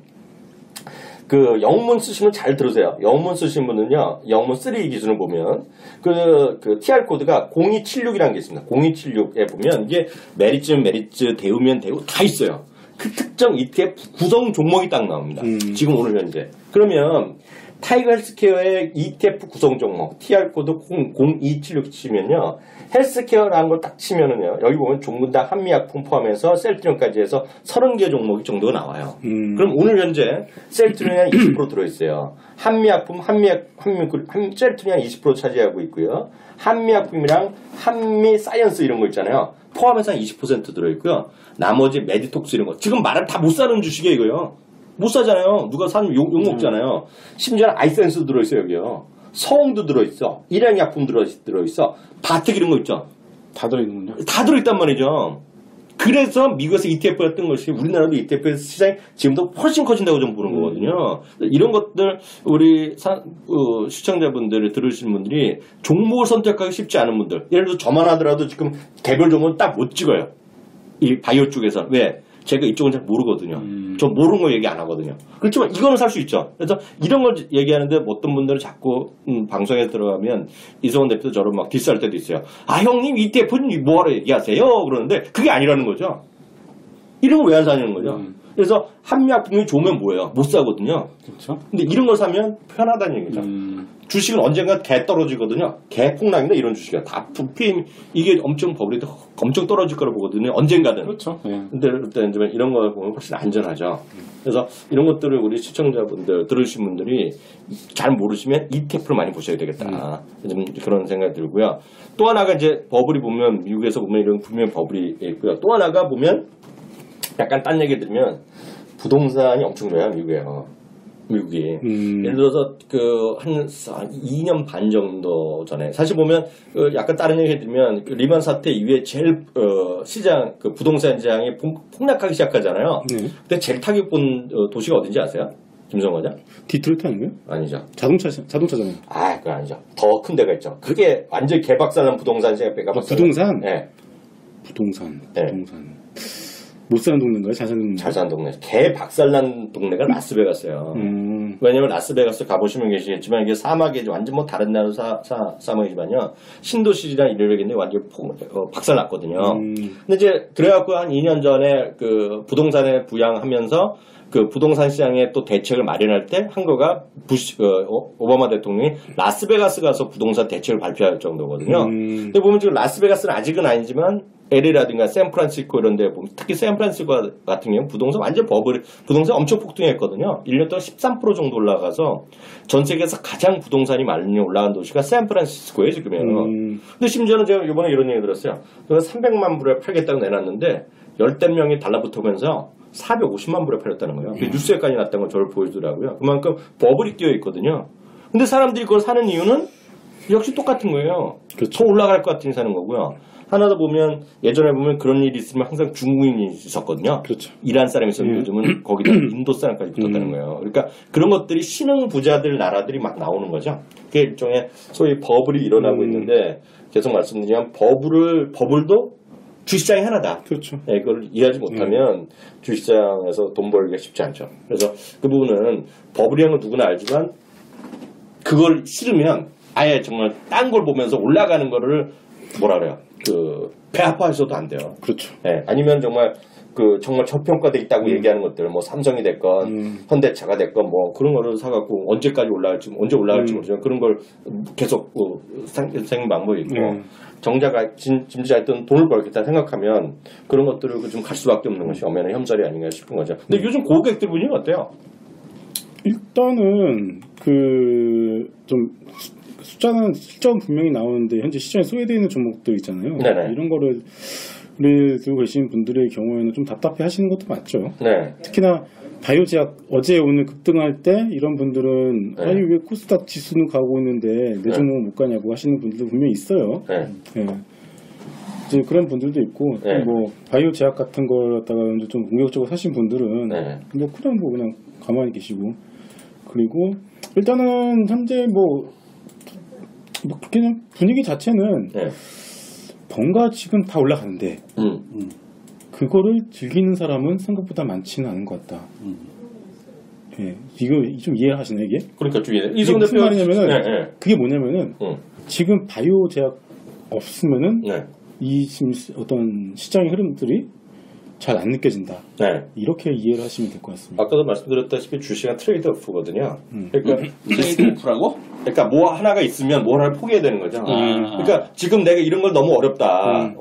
그 영문 쓰시면 잘 들으세요. 영문 쓰신 분은요. 영문 3 기준을 보면 그 TR 코드가 0276이라는 게 있습니다. 0276에 보면 이게 메리츠, 대우면 대우 다 있어요. 그 특정 ETF 구성 종목이 딱 나옵니다. 지금 오늘 현재. 그러면 타이거 헬스케어의 ETF 구성 종목 TR 코드 0276 치면요. 헬스케어라는 걸 딱 치면은요. 여기 보면 종군당 한미약품 포함해서 셀트리온까지 해서 30개 종목이 정도가 나와요. 그럼 오늘 현재 셀트리온이 한 20% 들어있어요. 한미약품, 셀트리온이 한 20% 차지하고 있고요. 한미약품이랑 한미사이언스 이런 거 있잖아요. 포함해서 한 20% 들어있고요. 나머지 메디톡스 이런 거. 지금 말을 다 못 사는 주식이에요, 이거요. 못 사잖아요. 누가 사면 욕 먹잖아요. 심지어는 아이센스 들어있어요, 여기요. 성도 들어있어. 일양약품 들어있어. 바텍 이런 거 있죠. 다 들어있는군요. 다 들어있단 말이죠. 그래서 미국에서 ETF가 뜬 것이 우리나라도 ETF 시장이 지금도 훨씬 커진다고 좀 보는 거거든요. 이런 것들 우리 시청자분들 들으시는 분들이 종목을 선택하기 쉽지 않은 분들 예를 들어 저만 하더라도 지금 개별 종목은 딱 못 찍어요. 이 바이오 쪽에서. 왜? 제가 이쪽은 잘 모르거든요. 저 모르는 거 얘기 안 하거든요. 그렇지만 이거는 살 수 있죠. 그래서 이런 걸 얘기하는데 어떤 분들은 자꾸 방송에 들어가면 이성원 대표도 저를 막 디스할 때도 있어요. 아 형님 ETF는 뭐하러 얘기하세요? 그러는데 그게 아니라는 거죠. 이런 거 왜 안 사냐는 거죠. 그래서 한미약품이 좋으면 뭐예요? 못 사거든요. 그렇죠. 근데 이런 걸 사면 편하다는 얘기죠. 주식은 언젠가 개 떨어지거든요. 개 폭락이나 이런 주식이 다 부피 이게 엄청 버블이 엄청 떨어질 거라고 보거든요. 언젠가는. 그렇죠. 예. 근데 이런 거 보면 훨씬 안전하죠. 그래서 이런 것들을 우리 시청자분들 들으신 분들이 잘 모르시면 ETF를 많이 보셔야 되겠다. 좀 그런 생각이 들고요. 또 하나가 이제 버블이 보면 미국에서 보면 이런 분명 버블이 있고요. 또 하나가 보면 약간 딴 얘기 들으면 부동산이 엄청 좋아요, 미국이. 예를 들어서 한 2년 반 정도 전에 사실 보면 약간 다른 얘기 해드리면 리만 사태 이후에 제일 시장 부동산 시장이 폭락하기 시작하잖아요. 그때 제일 타격 본 도시가 어딘지 아세요? 김성환이요? 디트로이트 아닌가요? 아니죠. 자동차잖아요. 아, 그거 아니죠. 더 큰 데가 있죠. 그게 완전 개박살난 부동산 시장에 배가 봤어요. 부동산? 네. 부동산. 네. 못 사는 동네인가요? 잘 사는 동네. 개 박살난 동네가 라스베가스예요. 왜냐면 라스베가스 가보시면 계시겠지만 이게 사막이 완전 뭐 다른 나라 사막이지만요. 신도시랑 이래야겠는데 완전 박살났거든요. 근데 이제 그래갖고 한 2년 전에 부동산에 부양하면서 부동산 시장에 또 대책을 마련할 때 한국가 오바마 대통령이 라스베가스 가서 부동산 대책을 발표할 정도거든요. 근데 보면 지금 라스베가스는 아직은 아니지만 LA라든가 샌프란시스코 이런 데 보면 특히 샌프란시스코 같은 경우는 부동산 엄청 폭등했거든요. 1년 동안 13% 정도 올라가서 전 세계에서 가장 부동산이 많이 올라간 도시가 샌프란시스코예요, 지금은. 근데 심지어는 제가 이번에 이런 얘기 들었어요. 제가 300만 불에 팔겠다고 내놨는데 열댓 명이 달라붙으면서 450만 불에 팔렸다는 거예요. 뉴스에까지 났다는 걸 저를 보여주더라고요. 그만큼 버블이 뛰어 있거든요. 근데 사람들이 그걸 사는 이유는 역시 똑같은 거예요. 더 올라갈 것 같으니 사는 거고요. 하나 더 보면 예전에 보면 그런 일이 있으면 항상 중국인이 있었거든요. 그렇죠. 이란 사람이 있었는데 요즘은 거기다 인도 사람까지 붙었다는 거예요. 그러니까 그런 것들이 신흥 부자들 나라들이 막 나오는 거죠. 그게 일종의 소위 버블이 일어나고 있는데 계속 말씀드리면 버블도 주식시장이 하나다. 그렇죠. 네, 그걸 이해하지 못하면 주식시장에서 돈 벌기가 쉽지 않죠. 그래서 그 부분은 버블이라는 건 누구나 알지만 그걸 싫으면 아예 정말 딴 걸 보면서 올라가는 거를 뭐라 그래요? 배아파하셔도 안 돼요. 그렇죠. 네, 아니면 정말 정말 저평가돼 있다고 얘기하는 것들, 뭐 삼성이 됐건 현대차가 됐건 뭐 그런 거를 사갖고 언제 올라갈지 모르지만 그런 걸 계속 생긴 방법이 있고 정작 진짜 하여튼 돈을 벌겠다 생각하면 그런 것들을 좀 갈 수밖에 없는 것이 엄연한 혐살이 아닌가 싶은 거죠. 근데 요즘 고객들 분위기 어때요? 일단은 좀 숫자는 실적은 분명히 나오는데 현재 시장에 소외되어 있는 종목들 있잖아요. 네네. 이런 거를 들고 계신 분들의 경우에는 좀 답답해 하시는 것도 맞죠. 네. 특히나 바이오제약 어제 오늘 급등할 때 이런 분들은 네. 아니 왜 코스닥 지수는 가고 있는데 내 종목은 못 가냐고 하시는 분들도 분명히 있어요. 네. 네. 이제 그런 분들도 있고 네. 뭐 바이오제약 같은 걸 갖다가 좀 공격적으로 사신 분들은 네. 그냥 가만히 계시고 그리고 일단은 현재 그냥 분위기 자체는 네. 뭔가 지금 다 올라가는데 그거를 즐기는 사람은 생각보다 많지는 않은 것 같다. 예, 이거 좀 이해하시나요 이게? 그러니까 좀 이해. 이게 무슨 말이냐면은 네. 그게 뭐냐면은 지금 바이오 제약 없으면은 네. 이 어떤 시장의 흐름들이 잘 안 느껴진다. 네. 이렇게 이해를 하시면 될 것 같습니다. 아까도 말씀드렸다시피 주식은 트레이드 오프거든요. 그러니까 트레이드 오프라고? 그러니까 뭐 하나가 있으면 뭐 하나를 포기해야 되는 거죠. 그러니까 지금 내가 이런 걸 너무 어렵다.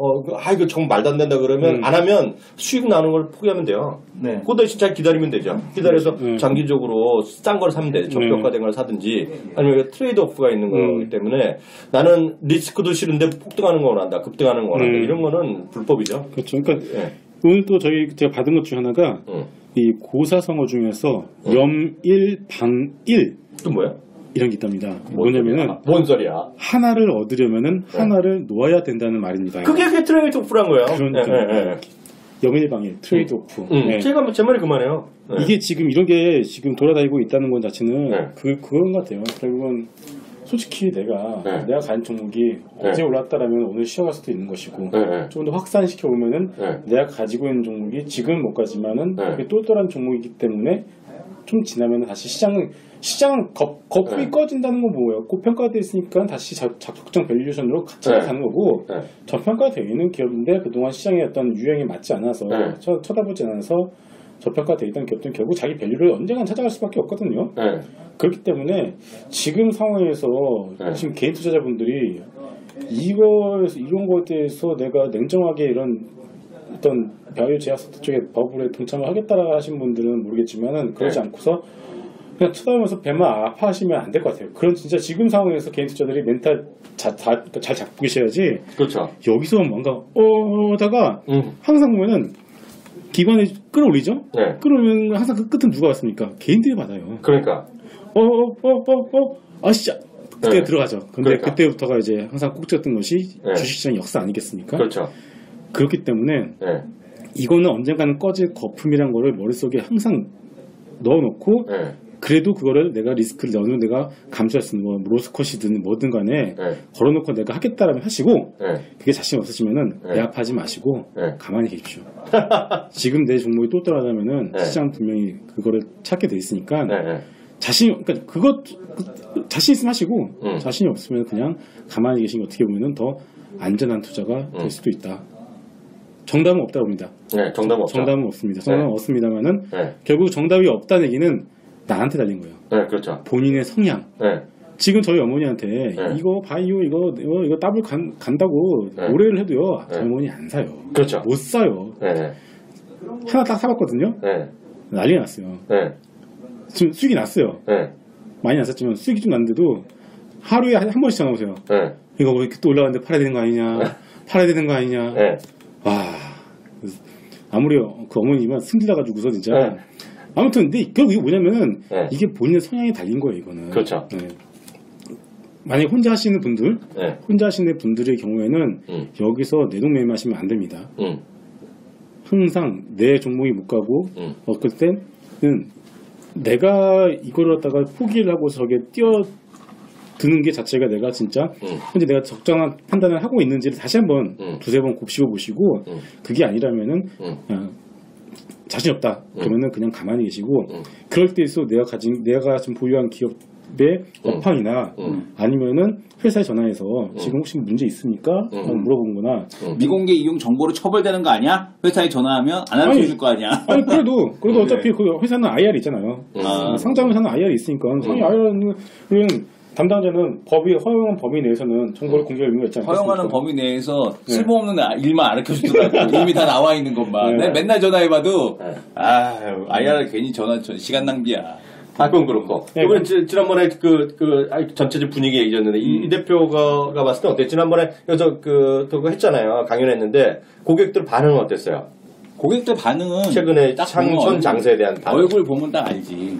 이거 정말 말도 안 된다 그러면 안 하면 수익 나는 걸 포기하면 돼요. 네. 그 대신 잘 기다리면 되죠. 기다려서 장기적으로 싼 걸 사면 되죠. 저평가된 걸 사든지 아니면 트레이드 오프가 있는 거기 때문에 나는 리스크도 싫은데 폭등하는 거 원한다. 급등하는 거 원한다. 이런 거는 불법이죠. 그렇죠. 그러니까 오늘 또 제가 받은 것 중에 하나가 이 고사성어 중에서 염일방일 또 뭐야? 이런 게 있답니다. 뭐냐면은 뭔 소리야? 하나를 얻으려면은 하나를 놓아야 된다는 말입니다. 그게 트레이드 오프란 거예요. 그러니까 염일방일 트레이드 오프. 제 말이 그만해요. 이게 지금 이런 게 지금 돌아다니고 있다는 것 자체는 그건 것 같아요. 결국은 솔직히 내가 가진 종목이 어제 올랐다라면 오늘 쉬어갈 수도 있는 것이고 좀 더 확산시켜 보면은 내가 가지고 있는 종목이 지금 못 가지만은 그게 똘똘한 종목이기 때문에 좀 지나면 다시 시장은 거품이 꺼진다는 건 뭐예요? 고평가되어 있으니까 다시 적정 밸류에이션으로 같이 가는 거고 저평가되어 있는 기업인데 그동안 시장의 어떤 유행에 맞지 않아서 쳐다보지 않아서 저평가되어 있던 기업들은 결국 자기 밸류를 언젠간 찾아갈 수밖에 없거든요. 그렇기 때문에 지금 상황에서 지금 개인 투자자분들이 이런 거에 대해서 내가 냉정하게 이런 어떤 밸류 제약사 쪽에 버블에 동참을 하겠다라고 하신 분들은 모르겠지만은 그러지 않고서 그냥 쳐다보면서 배만 아파하시면 안 될 것 같아요. 그런 진짜 지금 상황에서 개인 투자들이 멘탈 잘 잡고 계셔야지. 그렇죠. 여기서 뭔가 하다가 항상 보면은 기관이 끌어올리죠. 끌어올리면 항상 그 끝은 누가 왔습니까? 개인들이 받아요. 그러니까. 진짜 그때 들어가죠. 근데 그때부터가 이제 항상 꼭 찍었던 것이 주식시장 역사 아니겠습니까? 그렇죠. 그렇기 때문에 이거는 언젠가는 꺼질 거품이란 거를 머릿속에 항상 넣어놓고 그래도 그거를 내가 리스크를 어느 정도 내가 감수할 수 있는 뭐 로스컷이든 뭐든 간에 걸어놓고 내가 하겠다라면 하시고 그게 자신 없으시면은 내압하지 마시고 가만히 계십시오. 지금 내 종목이 똘똘하다면은 시장 분명히 그거를 찾게 돼 있으니까 그러니까 자신 있으면 하시고 자신이 없으면 그냥 가만히 계신 게 어떻게 보면은 더 안전한 투자가 될 수도 있다. 정답은 없다고 봅니다. 정답은 없습니다. 정답은 없습니다만은 결국 정답이 없다는 얘기는 나한테 달린 거예요. 그렇죠. 본인의 성향. 지금 저희 어머니한테 이거 바이오 이거 더블 간다고 오래를 해도요. 저희 어머니 안 사요. 그렇죠. 못 사요. 하나 딱 사봤거든요. 난리 났어요. 지금 수익이 났어요. 많이 났었지만 수익이 좀 났는데도 하루에 한 번씩 전화 오세요. 이거 왜 이렇게 또 올라가는데 팔아야 되는 거 아니냐. 팔아야 되는 거 아니냐. 와, 아무리 그 어머니만 승질나가지고서 진짜. 아무튼 근데 결국 이게 뭐냐면은 이게 본인의 성향에 달린 거예요. 이거는. 그렇죠. 만약에 혼자 하시는 분들, 혼자 하시는 분들의 경우에는 여기서 내동매매하시면 안 됩니다. 항상 내 종목이 못 가고 어떨 때는 내가 이걸 갖다가 포기를 하고 저게 뛰어드는 게 자체가 내가 진짜 현재 내가 적정한 판단을 하고 있는지를 다시 한번 두세 번 곱씹어 보시고 그게 아니라면은 자신 없다 그러면은 그냥 가만히 계시고 그럴 때일수록 내가 지금 보유한 기업의 업황이나 아니면은 회사에 전화해서 지금 혹시 문제 있습니까? 물어보거나 미공개 이용 정보로 처벌되는 거 아니야? 회사에 전화하면 안 알려줄 거 아니야? 아니 그래도 어차피 그 회사는 IR 있잖아요. 상장회사는 IR 있으니까 상위 IR은 담당자는 허용한 범위 내에서는 정보를 공개할 의무가 있지 않습니까? 허용하는 범위 내에서 쓸모없는 일만 알려주더라고. 이미 다 나와 있는 것만. 맨날 전화해봐도 IR 괜히 시간 낭비야. 그건 그렇고. 이번에 지난번에 전체적 분위기가 잊었는데 이 대표가 봤을 때 어때요? 지난번에 그거 했잖아요. 강연했는데 고객들 반응은 어땠어요? 고객들 반응은 최근에 현 장세에 대한 반응. 얼굴 보면 딱 알지.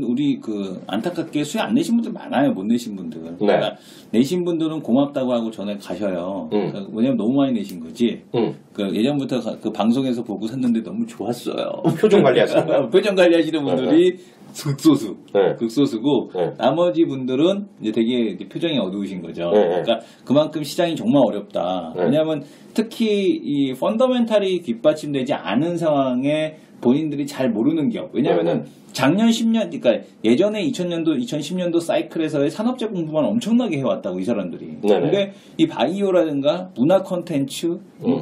우리 안타깝게 수익 안 내신 분들 많아요. 못 내신 분들. 그러니까 내신 분들은 고맙다고 하고 전에 가셔요. 그러니까 왜냐면 너무 많이 내신 거지. 예전부터 그 방송에서 보고 샀는데 너무 좋았어요. 표정 관리하시는 표정 관리하시는 분들이 극소수고 나머지 분들은 이제 되게 표정이 어두우신 거죠. 그러니까 그만큼 시장이 정말 어렵다. 왜냐하면 특히 이 펀더멘탈이 뒷받침되지 않은 상황에 본인들이 잘 모르는 기업. 왜냐면은 작년 10년, 그러니까 예전에 2000년도, 2010년도 사이클에서의 산업재 공부만 엄청나게 해왔다고, 이 사람들이. 근데 이 바이오라든가 문화 컨텐츠,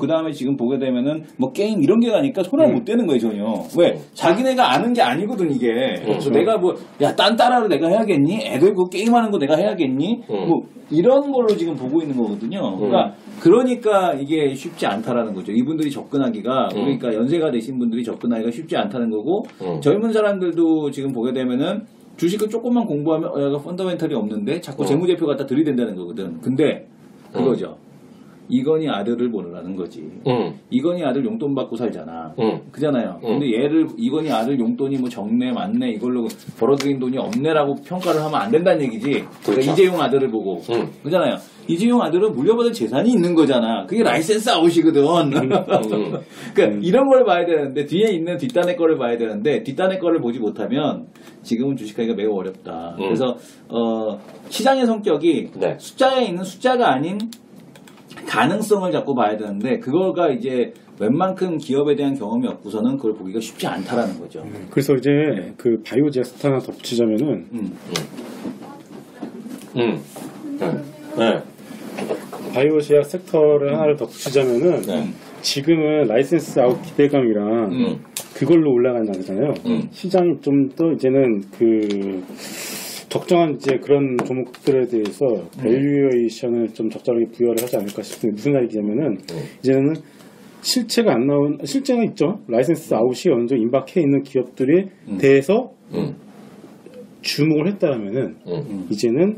그 다음에 지금 보게 되면은 뭐 게임 이런 게 가니까 손을 못 대는 거예요, 전혀. 왜? 자기네가 아는 게 아니거든, 이게. 그래서 내가 딴 따라를 내가 해야겠니? 애들 게임하는 거 내가 해야겠니? 이런 걸로 지금 보고 있는 거거든요. 그러니까 이게 쉽지 않다라는 거죠. 이분들이 접근하기가, 그러니까 연세가 되신 분들이 접근하기가 쉽지 않다는 거고, 젊은 사람들도 지금 보게 되면은 주식을 조금만 공부하면 얘가 펀더멘털이 없는데 자꾸 재무제표 갖다 들이댄다는 거거든. 근데 그거죠. 이건희 아들을 보내라는 거지. 이건희 아들 용돈 받고 살잖아. 그잖아요. 근데 얘를 이건희 아들 용돈이 뭐 적네 많네 이걸로 벌어들인 돈이 없네라고 평가를 하면 안 된다는 얘기지. 그러니까 이재용 아들을 보고 그잖아요. 이재용 아들은 물려받은 재산이 있는 거잖아. 그게 라이센스 아웃이거든. 그러니까 이런 걸 봐야 되는데 뒤에 있는 뒷단의 거를 봐야 되는데 뒷단의 거를 보지 못하면 지금은 주식하기가 매우 어렵다. 그래서 시장의 성격이 네. 숫자에 있는 숫자가 아닌 가능성을 자꾸 봐야 되는데 그거가 이제 웬만큼 기업에 대한 경험이 없고서는 그걸 보기가 쉽지 않다라는 거죠. 그래서 이제 그 바이오제스트 하나 덧붙이자면은 네. 바이오제약 섹터를 하나를 덧붙이자면은 지금은 라이센스 아웃 기대감이랑 그걸로 올라가는 거잖아요. 시장이 좀 더 이제는 그 적정한 이제 그런 종목들에 대해서 밸류에이션을 좀 적절하게 부여를 하지 않을까 싶은데 무슨 말이냐면은 이제는 실체가 안 나온 실체가 있죠. 라이센스 아웃이 어느 정도 임박해 있는 기업들에 대해서 주목을 했다라면은 이제는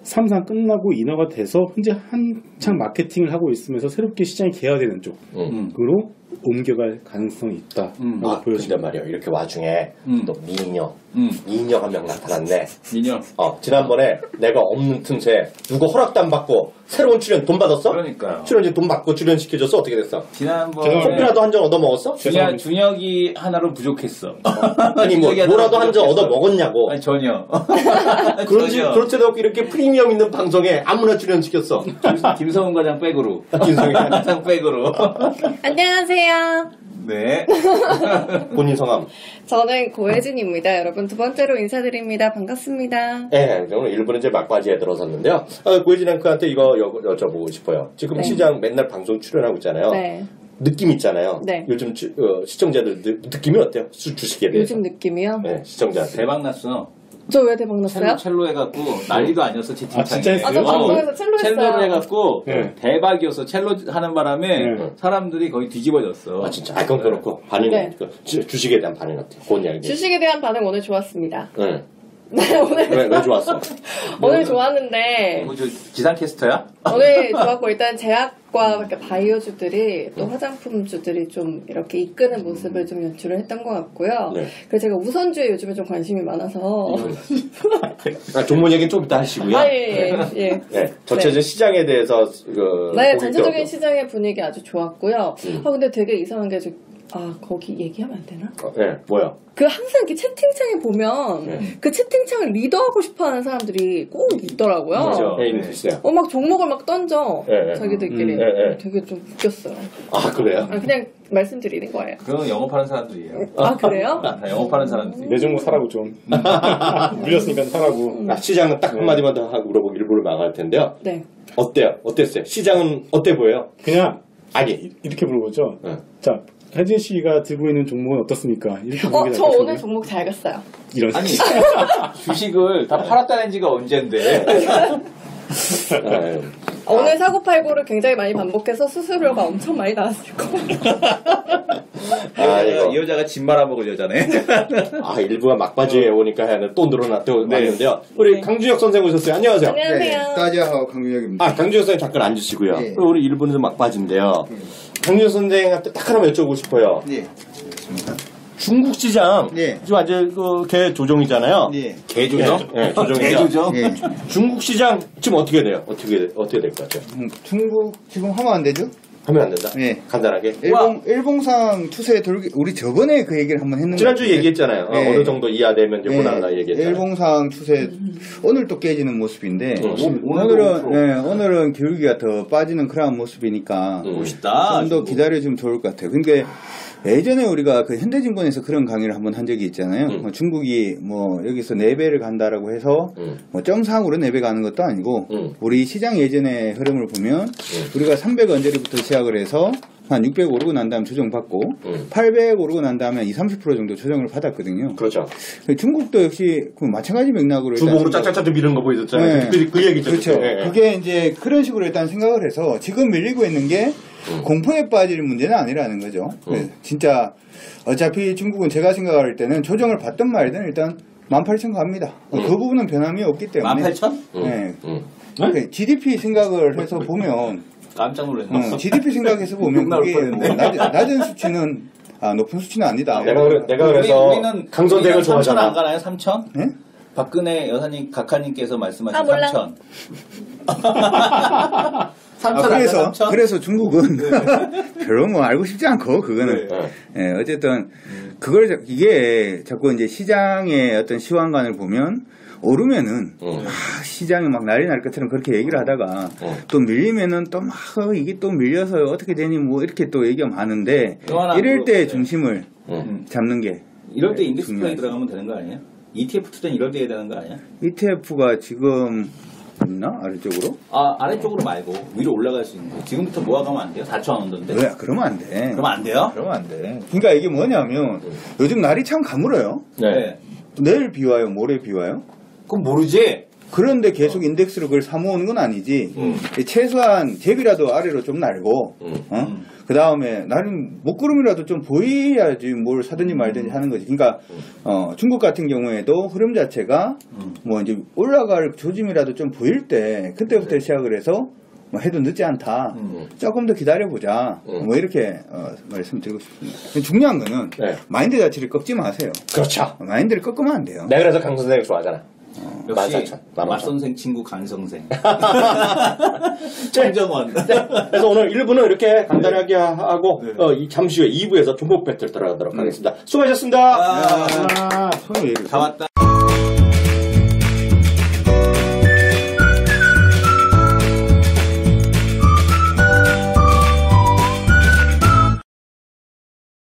3상 끝나고 인허가 돼서 현재 한창 마케팅을 하고 있으면서 새롭게 시장이 개화되는 쪽으로 옮겨갈 가능성이 있다라고 보여진단 말이에요. 이렇게 와중에 또 미녀 한 명 나타났네. 미녀. 지난번에 내가 없는 틈새 누구 허락도 안 받고 새로운 출연 돈 받았어? 그러니까요. 출연진 돈 받고 출연시켜줘서 어떻게 됐어? 지난번에 커피라도 한 잔 얻어 먹었어? 준혁이 하나로 부족했어. 아니 뭐라도 한 잔 얻어 먹었냐고. 아니 전혀. 그렇지도 않고 이렇게 프리미엄 있는 방송에 아무나 출연시켰어. 김성훈 과장 백으로. 김성훈 과장 백으로. 안녕하세요. 네. 본인 성함. 저는 고혜진입니다. 여러분 두 번째로 인사드립니다. 반갑습니다. 네, 오늘 1부는 이제 막바지에 들어섰는데요. 고혜진 앵커한테 이거 여쭤보고 싶어요. 지금 네. 시장 맨날 방송 출연하고 있잖아요. 네. 느낌 있잖아요. 네. 요즘 시청자들 느낌이 어때요? 주식에 대해서. 요즘 느낌이요? 네, 시청자. 대박 났어. 저 왜 대박 났어요? 첼로 해갖고 난리도 아니었어 채팅창에. 진짜 저 방송에서 첼로 했어요. 첼로를 해갖고 대박이었어. 첼로 하는 바람에 사람들이 거의 뒤집어졌어. 진짜. 그건 그렇고 반응이 주식에 대한 반응 어때요? 그건 이야기. 주식에 대한 반응 오늘 좋았습니다. 네. 네, 오늘 왜 좋았어? 오늘 좋았는데. 저 기상캐스터야? 오늘 좋았고 일단 제약과 바이오주들이 또 화장품주들이 좀 이렇게 이끄는 모습을 좀 연출을 했던 것 같고요. 네. 그래서 제가 우선주에 요즘에 좀 관심이 많아서. 종목 얘기는 좀 이따 하시고요. 예. 네, 전체적인 시장에 대해서 네, 전체적인 시장의 분위기 아주 좋았고요. 근데 되게 이상한 게 거기 얘기하면 안 되나? 네, 뭐요? 그 항상 이렇게 채팅창에 보면 그 채팅창을 리더하고 싶어하는 사람들이 꼭 있더라고요. 맞아. 있어요. 막 종목을 막 던져 자기들끼리. 되게 좀 웃겼어요. 그래요? 그냥 말씀드리는 거예요. 그건 영업하는 사람들이에요. 그래요? 영업하는 사람들이. 내 종목 사라고 좀. 물렸으니까 사라고. 시장은 딱 한마디만 더 하고 물어보고 일부를 나갈 텐데요. 네. 어때요? 어땠어요? 시장은 어때 보여요? 그냥 이렇게 물어보죠. 자. 혜진 씨가 들고 있는 종목은 어떻습니까? 이렇게 저 오늘 종목 잘 갔어요. 아니 주식을 다 팔았다는 지가 언젠데. 오늘 사고팔고를 굉장히 많이 반복해서 수수료가 엄청 많이 나왔을 거예요. 이 여자가 집 말아먹을 여자네. 일부가 막바지에 오니까 또 늘어났는데요. 우리 강준혁 선생 오셨어요. 안녕하세요. 안녕하세요. 네, 따지하고 강준혁입니다. 강준혁 선생 잠깐 앉으시고요. 네. 우리 1부는 막바지인데요. 강준혁 선생한테 딱 하나만 여쭤보고 싶어요. 네. 중국 시장 지금 아직 개 조정이잖아요. 개 조정? 네, 조정이죠. 개 조정. 중국 시장 지금 어떻게 돼요? 어떻게 될 것 같아요? 중국 지금 하면 안 되죠? 하면 안 된다? 네. 간단하게. 일봉상 추세 돌기, 우리 저번에 그 얘기를 한번 했는데. 지난주에 얘기했잖아요. 어느 정도 이하 되면 이제 보난다 얘기했잖아요. 일봉상 추세, 오늘 또 깨지는 모습인데. 오늘은 기울기가 더 빠지는 그런 모습이니까. 멋있다. 좀 더 기다려주면 좋을 것 같아요. 그러니까 예전에 우리가 그 현대증권에서 그런 강의를 한번 한 적이 있잖아요. 중국이 여기서 4배를 간다라고 해서 점상으로 4배 가는 것도 아니고 우리 시장 예전의 흐름을 보면 우리가 300 언저리부터 시작을 해서 한 600 오르고 난 다음 조정받고 800 오르고 난 다음에 20-30% 정도 조정을 받았거든요. 그렇죠. 중국도 역시 그 마찬가지 맥락으로 주봉으로 짝짝짝 밀는 거 보여줬잖아요. 그 얘기죠. 그렇죠. 그게 이제 그런 식으로 일단 생각을 해서 지금 밀리고 있는 게 공포에 빠질 문제는 아니라는 거죠. 진짜 어차피 중국은 제가 생각할 때는 조정을 받든 말든 일단 18,000 갑니다. 그 부분은 변함이 없기 때문에. 18,000? GDP 생각을 해서 보면 깜짝 놀랐네. GDP 생각해서 보면 그게 낮은 수치는 높은 수치는 아니다. 내가 그래서 우리는 강선택을 좋아하잖아. 3천 안 가나요? 3천? 네? 박근혜 여사님 각하님께서 말씀하신 몰라. 3천. 3천 그래서 중국은 별로 뭐 알고 싶지 않고 그거는 어쨌든 그걸 이게 자꾸 이제 시장의 어떤 시황관을 보면 오르면은 시장이 막 난리 날 것처럼 그렇게 얘기를 하다가 또 밀리면은 또 막 이게 또 밀려서 어떻게 되니 뭐 이렇게 또 얘기가 많은데 이럴 때 중심을 잡는 게 이럴 때 인덱스 플레이 들어가면 되는 거 아니에요? ETF 투자는 이럴 때 해야 되는 거 아니야? ETF가 지금 있나? 아래쪽으로? 아래쪽으로 말고 위로 올라갈 수 있는 거. 지금부터 모아가면 안 돼요? 4천 원 원던데? 왜? 그러면 안 돼. 그러면 안 돼요? 그러면 안 돼. 그러니까 이게 뭐냐면 요즘 날이 참 가물어요. 네. 내일 비 와요, 모레 비 와요. 그럼 모르지? 그런데 계속 인덱스로 그걸 사모으는 건 아니지. 최소한 잽이라도 아래로 좀 날고, 그 다음에 나는 목구름이라도 좀 보여야지 뭘 사든지 말든지 하는 거지. 그러니까, 중국 같은 경우에도 흐름 자체가 뭐 이제 올라갈 조짐이라도 좀 보일 때, 그때부터 시작을 해서 뭐 해도 늦지 않다. 조금 더 기다려보자. 뭐 이렇게 말씀드리고 싶습니다. 중요한 거는 마인드 자체를 꺾지 마세요. 그렇죠. 마인드를 꺾으면 안 돼요. 내가 그래서 강선택을 좋아하잖아. 역시 14,000. 맛선생 친구 강성생. 정정원. 그래서 오늘 1부는 이렇게 간단하게 하고 잠시 후에 2부에서 종목 배틀 들어가도록 하겠습니다. 수고하셨습니다. 손이 왜 이렇게 다 왔다.